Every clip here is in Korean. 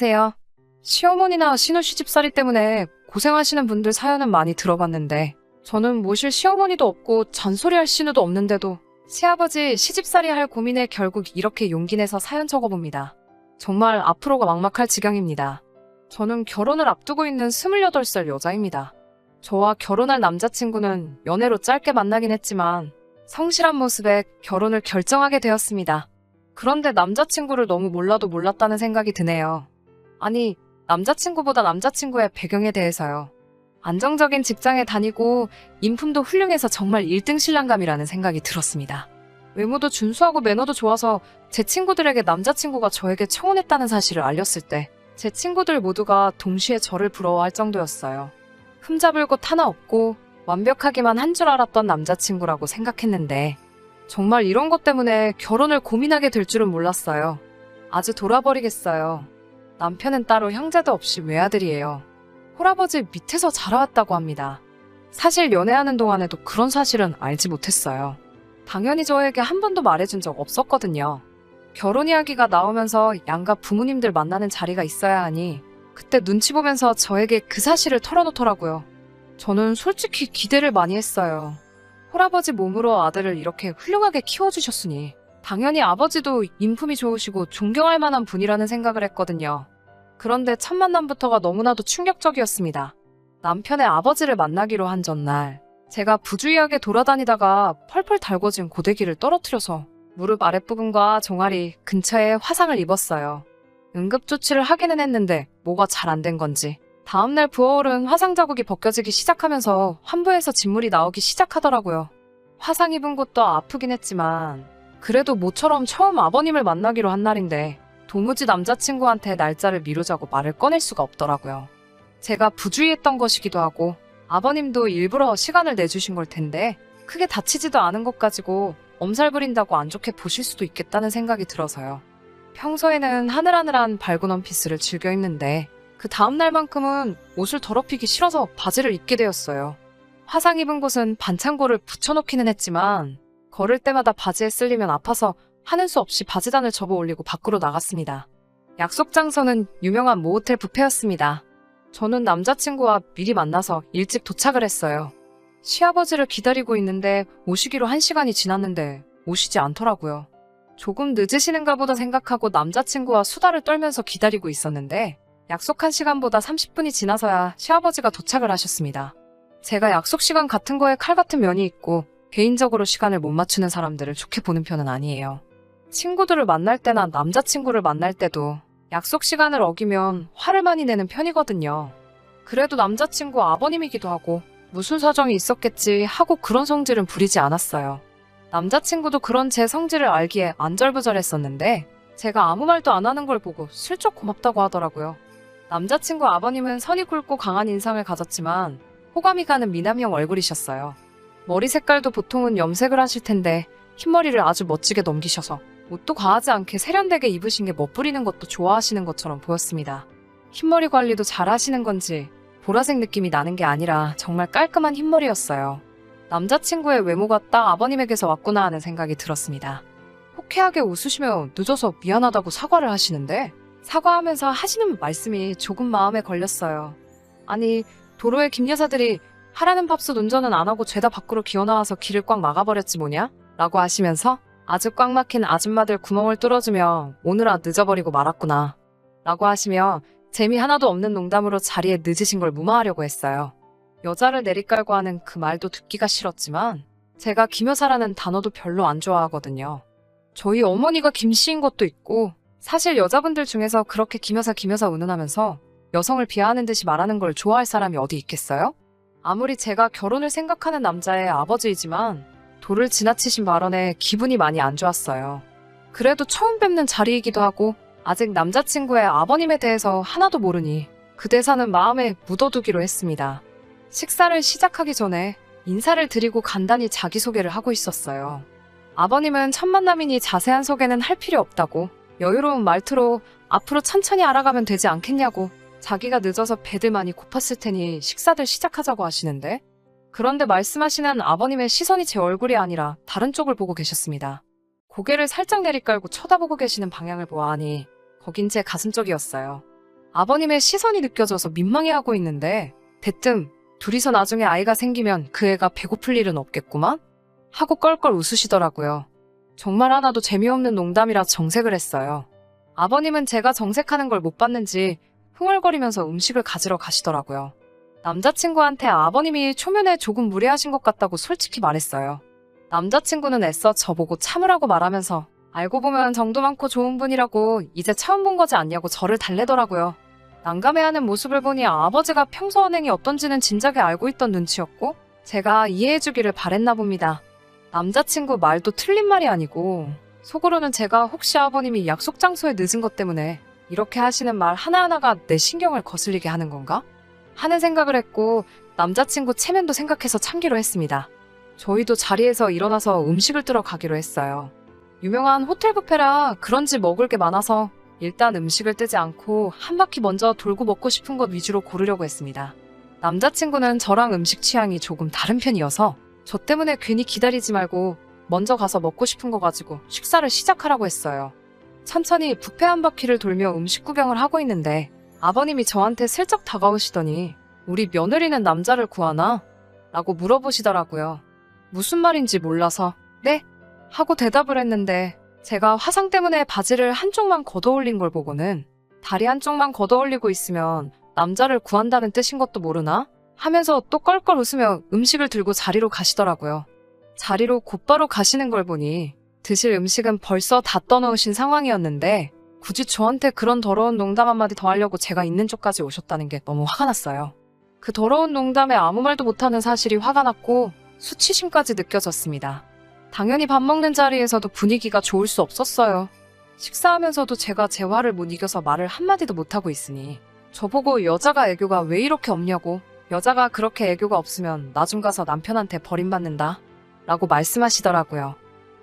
안녕하세요. 시어머니나 신우 시집살이 때문에 고생하시는 분들 사연은 많이 들어봤는데 저는 모실 시어머니도 없고 잔소리할 신우도 없는데도 시아버지 시집살이 할 고민에 결국 이렇게 용기 내서 사연 적어봅니다. 정말 앞으로가 막막할 지경입니다. 저는 결혼을 앞두고 있는 28살 여자입니다. 저와 결혼할 남자친구는 연애로 짧게 만나긴 했지만 성실한 모습에 결혼을 결정하게 되었습니다. 그런데 남자친구를 너무 몰라도 몰랐다는 생각이 드네요. 아니, 남자친구보다 남자친구의 배경에 대해서요. 안정적인 직장에 다니고 인품도 훌륭해서 정말 1등 신랑감이라는 생각이 들었습니다. 외모도 준수하고 매너도 좋아서 제 친구들에게 남자친구가 저에게 청혼했다는 사실을 알렸을 때 제 친구들 모두가 동시에 저를 부러워할 정도였어요. 흠잡을 곳 하나 없고 완벽하기만 한 줄 알았던 남자친구라고 생각했는데 정말 이런 것 때문에 결혼을 고민하게 될 줄은 몰랐어요. 아주 돌아버리겠어요. 남편은 따로 형제도 없이 외아들이에요. 홀아버지 밑에서 자라왔다고 합니다. 사실 연애하는 동안에도 그런 사실은 알지 못했어요. 당연히 저에게 한 번도 말해준 적 없었거든요. 결혼 이야기가 나오면서 양가 부모님들 만나는 자리가 있어야 하니 그때 눈치 보면서 저에게 그 사실을 털어놓더라고요. 저는 솔직히 기대를 많이 했어요. 홀아버지 몸으로 아들을 이렇게 훌륭하게 키워주셨으니 당연히 아버지도 인품이 좋으시고 존경할 만한 분이라는 생각을 했거든요. 그런데 첫 만남부터가 너무나도 충격적이었습니다. 남편의 아버지를 만나기로 한 전날 제가 부주의하게 돌아다니다가 펄펄 달궈진 고데기를 떨어뜨려서 무릎 아랫부분과 종아리 근처에 화상을 입었어요. 응급조치를 하기는 했는데 뭐가 잘 안 된 건지 다음날 부어오른 화상 자국이 벗겨지기 시작하면서 환부에서 진물이 나오기 시작하더라고요. 화상 입은 곳도 아프긴 했지만 그래도 모처럼 처음 아버님을 만나기로 한 날인데 도무지 남자친구한테 날짜를 미루자고 말을 꺼낼 수가 없더라고요. 제가 부주의했던 것이기도 하고 아버님도 일부러 시간을 내주신 걸 텐데 크게 다치지도 않은 것 가지고 엄살 부린다고 안 좋게 보실 수도 있겠다는 생각이 들어서요. 평소에는 하늘하늘한 밝은 원피스를 즐겨 입는데 그 다음날만큼은 옷을 더럽히기 싫어서 바지를 입게 되었어요. 화상 입은 곳은 반창고를 붙여놓기는 했지만 걸을 때마다 바지에 쓸리면 아파서 하는 수 없이 바지단을 접어 올리고 밖으로 나갔습니다. 약속 장소는 유명한 모호텔 뷔페였습니다. 저는 남자친구와 미리 만나서 일찍 도착을 했어요. 시아버지를 기다리고 있는데 오시기로 1시간이 지났는데 오시지 않더라고요. 조금 늦으시는가 보다 생각하고 남자친구와 수다를 떨면서 기다리고 있었는데 약속한 시간보다 30분이 지나서야 시아버지가 도착을 하셨습니다. 제가 약속 시간 같은 거에 칼 같은 면이 있고 개인적으로 시간을 못 맞추는 사람들을 좋게 보는 편은 아니에요. 친구들을 만날 때나 남자친구를 만날 때도 약속 시간을 어기면 화를 많이 내는 편이거든요. 그래도 남자친구 아버님이기도 하고 무슨 사정이 있었겠지 하고 그런 성질은 부리지 않았어요. 남자친구도 그런 제 성질을 알기에 안절부절했었는데 제가 아무 말도 안 하는 걸 보고 슬쩍 고맙다고 하더라고요. 남자친구 아버님은 선이 굵고 강한 인상을 가졌지만 호감이 가는 미남형 얼굴이셨어요. 머리 색깔도 보통은 염색을 하실 텐데 흰머리를 아주 멋지게 넘기셔서 옷도 과하지 않게 세련되게 입으신 게 멋부리는 것도 좋아하시는 것처럼 보였습니다. 흰머리 관리도 잘 하시는 건지 보라색 느낌이 나는 게 아니라 정말 깔끔한 흰머리였어요. 남자친구의 외모가 딱 아버님에게서 왔구나 하는 생각이 들었습니다. 호쾌하게 웃으시며 늦어서 미안하다고 사과를 하시는데 사과하면서 하시는 말씀이 조금 마음에 걸렸어요. 아니, 도로에 김 여사들이 하라는 밥솥 운전은 안 하고 죄다 밖으로 기어나와서 길을 꽉 막아버렸지 뭐냐? 라고 하시면서 아주 꽉 막힌 아줌마들 구멍을 뚫어주며 오늘아 늦어버리고 말았구나 라고 하시며 재미 하나도 없는 농담으로 자리에 늦으신 걸 무마하려고 했어요. 여자를 내리깔고 하는 그 말도 듣기가 싫었지만 제가 김여사라는 단어도 별로 안 좋아하거든요. 저희 어머니가 김씨인 것도 있고 사실 여자분들 중에서 그렇게 김여사 운운하면서 여성을 비하하는 듯이 말하는 걸 좋아할 사람이 어디 있겠어요? 아무리 제가 결혼을 생각하는 남자의 아버지이지만 도를 지나치신 발언에 기분이 많이 안 좋았어요. 그래도 처음 뵙는 자리이기도 하고 아직 남자친구의 아버님에 대해서 하나도 모르니 그 대사는 마음에 묻어두기로 했습니다. 식사를 시작하기 전에 인사를 드리고 간단히 자기소개를 하고 있었어요. 아버님은 첫 만남이니 자세한 소개는 할 필요 없다고 여유로운 말투로 앞으로 천천히 알아가면 되지 않겠냐고 자기가 늦어서 배들 많이 고팠을 테니 식사들 시작하자고 하시는데 그런데 말씀하시는 아버님의 시선이 제 얼굴이 아니라 다른 쪽을 보고 계셨습니다. 고개를 살짝 내리깔고 쳐다보고 계시는 방향을 보아하니 거긴 제 가슴 쪽이었어요. 아버님의 시선이 느껴져서 민망해하고 있는데 대뜸 둘이서 나중에 아이가 생기면 그 애가 배고플 일은 없겠구만? 하고 껄껄 웃으시더라고요. 정말 하나도 재미없는 농담이라 정색을 했어요. 아버님은 제가 정색하는 걸 못 봤는지 흥얼거리면서 음식을 가지러 가시더라고요. 남자친구한테 아버님이 초면에 조금 무례하신 것 같다고 솔직히 말했어요. 남자친구는 애써 저보고 참으라고 말하면서 알고 보면 정도 많고 좋은 분이라고 이제 처음 본 거지 않냐고 저를 달래더라고요. 난감해하는 모습을 보니 아버지가 평소 언행이 어떤지는 진작에 알고 있던 눈치였고 제가 이해해주기를 바랬나 봅니다. 남자친구 말도 틀린 말이 아니고 속으로는 제가 혹시 아버님이 약속 장소에 늦은 것 때문에 이렇게 하시는 말 하나하나가 내 신경을 거슬리게 하는 건가? 하는 생각을 했고 남자친구 체면도 생각해서 참기로 했습니다. 저희도 자리에서 일어나서 음식을 뜨러 가기로 했어요. 유명한 호텔 뷔페라 그런지 먹을 게 많아서 일단 음식을 뜨지 않고 한 바퀴 먼저 돌고 먹고 싶은 것 위주로 고르려고 했습니다. 남자친구는 저랑 음식 취향이 조금 다른 편이어서 저 때문에 괜히 기다리지 말고 먼저 가서 먹고 싶은 거 가지고 식사를 시작하라고 했어요. 천천히 뷔페 한 바퀴를 돌며 음식 구경을 하고 있는데 아버님이 저한테 슬쩍 다가오시더니 우리 며느리는 남자를 구하나? 라고 물어보시더라고요. 무슨 말인지 몰라서 네? 하고 대답을 했는데 제가 화상 때문에 바지를 한쪽만 걷어올린 걸 보고는 다리 한쪽만 걷어올리고 있으면 남자를 구한다는 뜻인 것도 모르나? 하면서 또 껄껄 웃으며 음식을 들고 자리로 가시더라고요. 자리로 곧바로 가시는 걸 보니 드실 음식은 벌써 다 떠놓으신 상황이었는데 굳이 저한테 그런 더러운 농담 한마디 더 하려고 제가 있는 쪽까지 오셨다는 게 너무 화가 났어요. 그 더러운 농담에 아무 말도 못하는 사실이 화가 났고 수치심까지 느껴졌습니다. 당연히 밥 먹는 자리에서도 분위기가 좋을 수 없었어요. 식사하면서도 제가 제 화를 못 이겨서 말을 한마디도 못하고 있으니 저보고 여자가 애교가 왜 이렇게 없냐고 여자가 그렇게 애교가 없으면 나중 가서 남편한테 버림받는다 라고 말씀하시더라고요.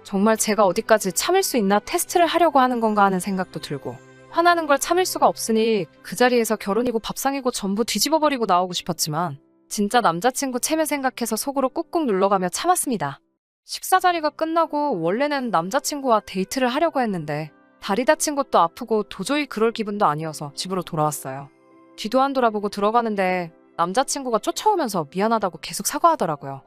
정말 제가 어디까지 참을 수 있나 테스트를 하려고 하는 건가 하는 생각도 들고 화나는 걸 참을 수가 없으니 그 자리에서 결혼이고 밥상이고 전부 뒤집어버리고 나오고 싶었지만 진짜 남자친구 체면 생각해서 속으로 꾹꾹 눌러가며 참았습니다. 식사 자리가 끝나고 원래는 남자친구와 데이트를 하려고 했는데 다리 다친 것도 아프고 도저히 그럴 기분도 아니어서 집으로 돌아왔어요. 뒤도 안 돌아보고 들어가는데 남자친구가 쫓아오면서 미안하다고 계속 사과하더라고요.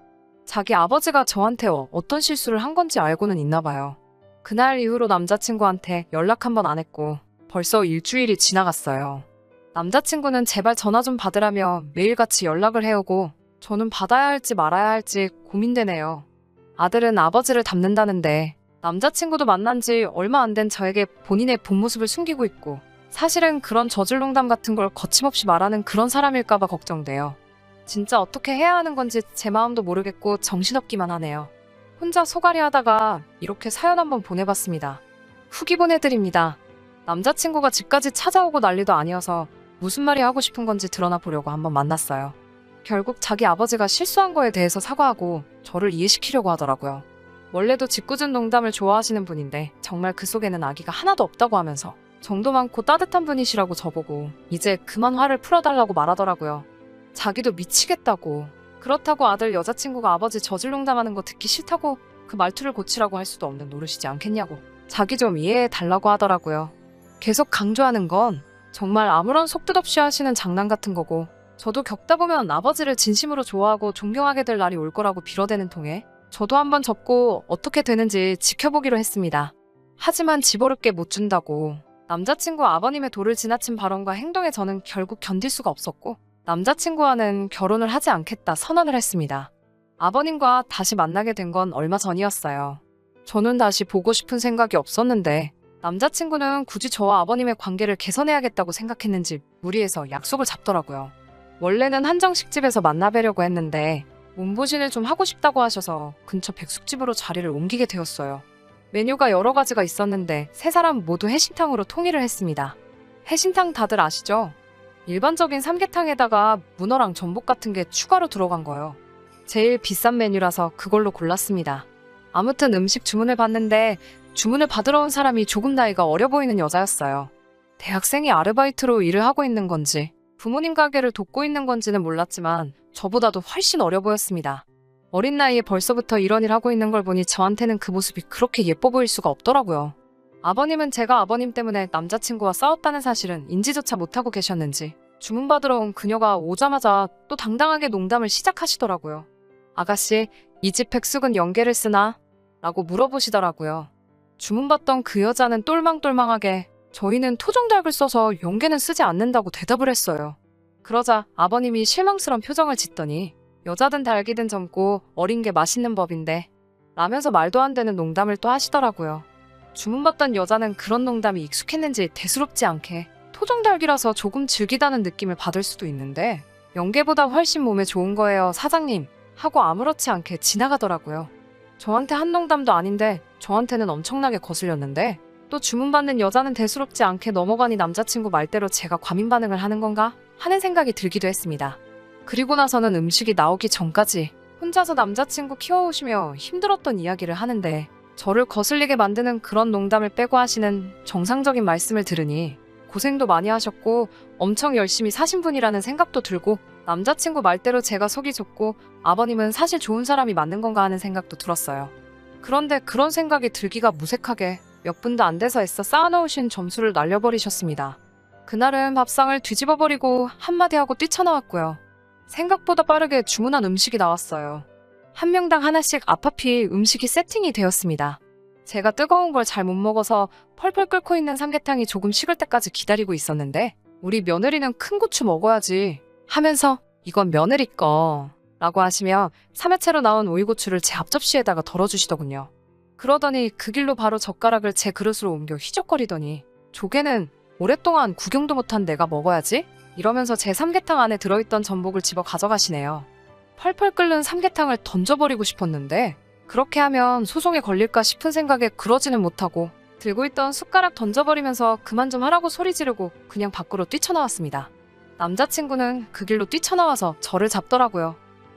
자기 아버지가 저한테 어떤 실수를 한 건지 알고는 있나 봐요. 그날 이후로 남자친구한테 연락 한 번 안 했고 벌써 일주일이 지나갔어요. 남자친구는 제발 전화 좀 받으라며 매일같이 연락을 해오고 저는 받아야 할지 말아야 할지 고민되네요. 아들은 아버지를 닮는다는데 남자친구도 만난 지 얼마 안 된 저에게 본인의 본 모습을 숨기고 있고 사실은 그런 저질농담 같은 걸 거침없이 말하는 그런 사람일까봐 걱정돼요. 진짜 어떻게 해야 하는 건지 제 마음도 모르겠고 정신없기만 하네요. 혼자 소갈이 하다가 이렇게 사연 한번 보내봤습니다. 후기 보내드립니다. 남자친구가 집까지 찾아오고 난리도 아니어서 무슨 말이 하고 싶은 건지 드러나 보려고 한번 만났어요. 결국 자기 아버지가 실수한 거에 대해서 사과하고 저를 이해시키려고 하더라고요. 원래도 짓궂은 농담을 좋아하시는 분인데 정말 그 속에는 아기가 하나도 없다고 하면서 정도 많고 따뜻한 분이시라고 저보고 이제 그만 화를 풀어달라고 말하더라고요. 자기도 미치겠다고. 그렇다고 아들 여자친구가 아버지 저질농담하는 거 듣기 싫다고 그 말투를 고치라고 할 수도 없는 노릇이지 않겠냐고 자기 좀 이해해달라고 하더라고요. 계속 강조하는 건 정말 아무런 속뜻 없이 하시는 장난 같은 거고 저도 겪다 보면 아버지를 진심으로 좋아하고 존경하게 될 날이 올 거라고 빌어대는 통에 저도 한번 접고 어떻게 되는지 지켜보기로 했습니다. 하지만 집어릇게 못 준다고 남자친구 아버님의 도를 지나친 발언과 행동에 저는 결국 견딜 수가 없었고 남자친구와는 결혼을 하지 않겠다 선언을 했습니다. 아버님과 다시 만나게 된 건 얼마 전이었어요. 저는 다시 보고 싶은 생각이 없었는데 남자친구는 굳이 저와 아버님의 관계를 개선해야겠다고 생각했는지 무리해서 약속을 잡더라고요. 원래는 한정식집에서 만나뵈려고 했는데 몸보신을 좀 하고 싶다고 하셔서 근처 백숙집으로 자리를 옮기게 되었어요. 메뉴가 여러 가지가 있었는데 세 사람 모두 해신탕으로 통일을 했습니다. 해신탕 다들 아시죠? 일반적인 삼계탕에다가 문어랑 전복 같은 게 추가로 들어간 거요. 제일 비싼 메뉴라서 그걸로 골랐습니다. 아무튼 음식 주문을 받는데 주문을 받으러 온 사람이 조금 나이가 어려 보이는 여자였어요. 대학생이 아르바이트로 일을 하고 있는 건지 부모님 가게를 돕고 있는 건지는 몰랐지만 저보다도 훨씬 어려 보였습니다. 어린 나이에 벌써부터 이런 일 하고 있는 걸 보니 저한테는 그 모습이 그렇게 예뻐 보일 수가 없더라고요. 아버님은 제가 아버님 때문에 남자친구와 싸웠다는 사실은 인지조차 못하고 계셨는지 주문받으러 온 그녀가 오자마자 또 당당하게 농담을 시작하시더라고요. 아가씨, 이 집 백숙은 연계를 쓰나? 라고 물어보시더라고요. 주문받던 그 여자는 똘망똘망하게 저희는 토종닭을 써서 연계는 쓰지 않는다고 대답을 했어요. 그러자 아버님이 실망스러운 표정을 짓더니 여자든 닭이든 젊고 어린 게 맛있는 법인데 라면서 말도 안 되는 농담을 또 하시더라고요. 주문받던 여자는 그런 농담이 익숙했는지 대수롭지 않게 토종닭이라서 조금 질기다는 느낌을 받을 수도 있는데 연계보다 훨씬 몸에 좋은 거예요, 사장님 하고 아무렇지 않게 지나가더라고요. 저한테 한 농담도 아닌데 저한테는 엄청나게 거슬렸는데 또 주문받는 여자는 대수롭지 않게 넘어가니 남자친구 말대로 제가 과민 반응을 하는 건가 하는 생각이 들기도 했습니다. 그리고 나서는 음식이 나오기 전까지 혼자서 남자친구 키워오시며 힘들었던 이야기를 하는데 저를 거슬리게 만드는 그런 농담을 빼고 하시는 정상적인 말씀을 들으니 고생도 많이 하셨고 엄청 열심히 사신 분이라는 생각도 들고 남자친구 말대로 제가 속이 좁고 아버님은 사실 좋은 사람이 맞는 건가 하는 생각도 들었어요. 그런데 그런 생각이 들기가 무색하게 몇 분도 안 돼서 애써 쌓아놓으신 점수를 날려버리셨습니다. 그날은 밥상을 뒤집어버리고 한마디 하고 뛰쳐나왔고요. 생각보다 빠르게 주문한 음식이 나왔어요. 한 명당 하나씩 앞앞이 음식이 세팅이 되었습니다. 제가 뜨거운 걸 잘 못 먹어서 펄펄 끓고 있는 삼계탕이 조금 식을 때까지 기다리고 있었는데 우리 며느리는 큰 고추 먹어야지 하면서 이건 며느리 거 라고 하시며 3회째로 나온 오이고추를 제 앞접시에다가 덜어주시더군요. 그러더니 그 길로 바로 젓가락을 제 그릇으로 옮겨 휘적거리더니 조개는 오랫동안 구경도 못한 내가 먹어야지? 이러면서 제 삼계탕 안에 들어있던 전복을 집어 가져가시네요. 펄펄 끓는 삼계탕을 던져버리고 싶었는데 그렇게 하면 소송에 걸릴까 싶은 생각에 그러지는 못하고 들고 있던 숟가락 던져버리면서 그만 좀 하라고 소리 지르고 그냥 밖으로 뛰쳐나왔습니다. 남자친구는 그 길로 뛰쳐나와서 저를 잡더라고요.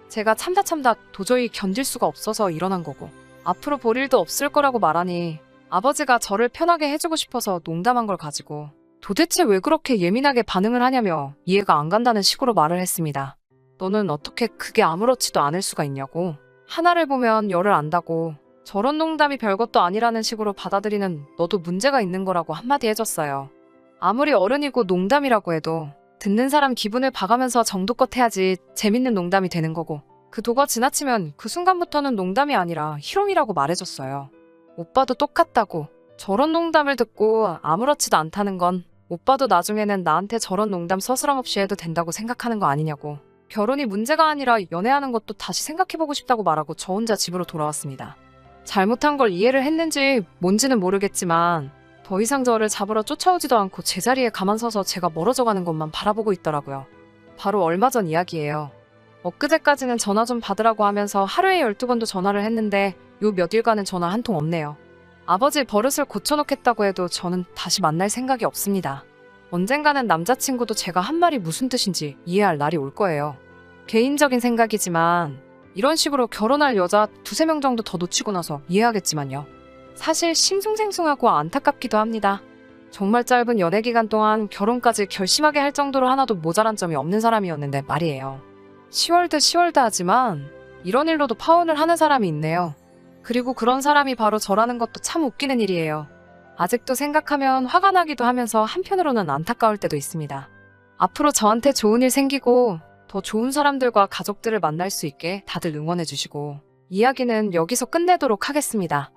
제가 참다 도저히 견딜 수가 없어서 일어난 거고 앞으로 볼 일도 없을 거라고 말하니 아버지가 저를 편하게 해주고 싶어서 농담한 걸 가지고 도대체 왜 그렇게 예민하게 반응을 하냐며 이해가 안 간다는 식으로 말을 했습니다. 너는 어떻게 그게 아무렇지도 않을 수가 있냐고. 하나를 보면 열을 안다고. 저런 농담이 별것도 아니라는 식으로 받아들이는 너도 문제가 있는 거라고 한마디 해줬어요. 아무리 어른이고 농담이라고 해도 듣는 사람 기분을 봐가면서 정도껏 해야지 재밌는 농담이 되는 거고 그 도가 지나치면 그 순간부터는 농담이 아니라 희롱이라고 말해줬어요. 오빠도 똑같다고. 저런 농담을 듣고 아무렇지도 않다는 건 오빠도 나중에는 나한테 저런 농담 서스럼 없이 해도 된다고 생각하는 거 아니냐고. 결혼이 문제가 아니라 연애하는 것도 다시 생각해보고 싶다고 말하고 저 혼자 집으로 돌아왔습니다. 잘못한 걸 이해를 했는지 뭔지는 모르겠지만 더 이상 저를 잡으러 쫓아오지도 않고 제자리에 가만 서서 제가 멀어져가는 것만 바라보고 있더라고요. 바로 얼마 전 이야기예요. 엊그제까지는 전화 좀 받으라고 하면서 하루에 12번도 전화를 했는데 요 며칠간은 전화 한 통 없네요. 아버지 버릇을 고쳐놓겠다고 해도 저는 다시 만날 생각이 없습니다. 언젠가는 남자친구도 제가 한 말이 무슨 뜻인지 이해할 날이 올 거예요. 개인적인 생각이지만 이런 식으로 결혼할 여자 2~3명 정도 더 놓치고 나서 이해하겠지만요. 사실 싱숭생숭하고 안타깝기도 합니다. 정말 짧은 연애 기간 동안 결혼까지 결심하게 할 정도로 하나도 모자란 점이 없는 사람이었는데 말이에요. 10월드 하지만 이런 일로도 파혼을 하는 사람이 있네요. 그리고 그런 사람이 바로 저라는 것도 참 웃기는 일이에요. 아직도 생각하면 화가 나기도 하면서 한편으로는 안타까울 때도 있습니다. 앞으로 저한테 좋은 일 생기고 더 좋은 사람들과 가족들을 만날 수 있게 다들 응원해주시고 이야기는 여기서 끝내도록 하겠습니다.